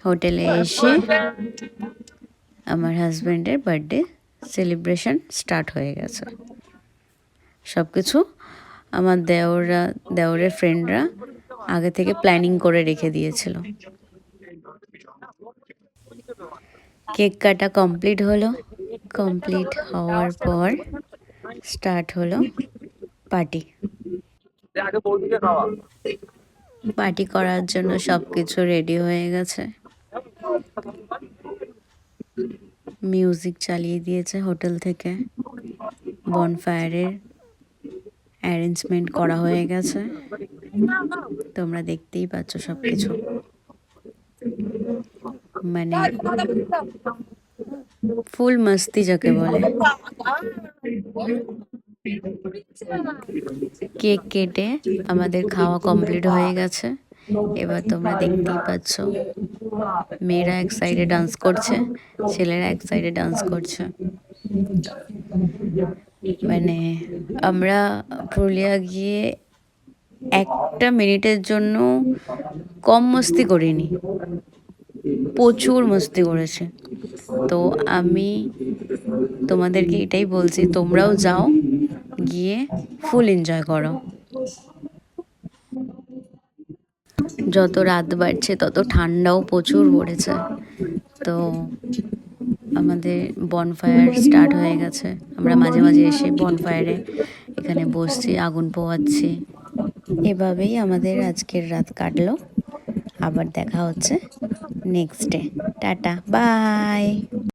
হোটেলে এসে আমার হাজব্যান্ডের বার্থডে সেলিব্রেশন স্টার্ট হয়ে গেছে। সব কিছু আমার দেওরের ফ্রেন্ডরা আগে থেকে প্ল্যানিং করে রেখে দিয়েছিল। কেক কাটা কমপ্লিট হলো। কমপ্লিট হওয়ার পর স্টার্ট হলো পার্টি। পার্টি করার জন্য সব কিছু রেডি হয়ে গেছে। মিউজিক চালিয়ে দিয়েছে হোটেল থেকে। বনফায়ারের অ্যারেঞ্জমেন্ট করা হয়ে গেছে। তোমরা দেখতেই পাচ্ছ সব কিছু। মানে ফুল মস্তি যাকে বলে। কেক কেটে আমাদের খাওয়া কমপ্লিট হয়ে গেছে। এবার তোমরা দেখতেই পাচ্ছ মেয়েরা এক সাইডে ডান্স করছে, ছেলেরা এক সাইডে ডান্স করছে। মানে আমরা পুরুলিয়া গিয়ে একটা মিনিটের জন্য কম মস্তি করিনি, প্রচুর মস্তি করেছে। তো আমি তোমাদেরকে এটাই বলছি, তোমরাও যাও, গিয়ে ফুল এনজয় করো। যত রাত বাড়ছে তত ঠান্ডাও প্রচুর পড়েছে। তো আমাদের বনফায়ার স্টার্ট হয়ে গেছে। আমরা মাঝে মাঝে এসে বনফায়ারে এখানে বসছি, আগুন পোয়াচ্ছি। এভাবেই আমাদের আজকের রাত কাটলো। আবার দেখা হচ্ছে নেক্সট ডে। Tata, by.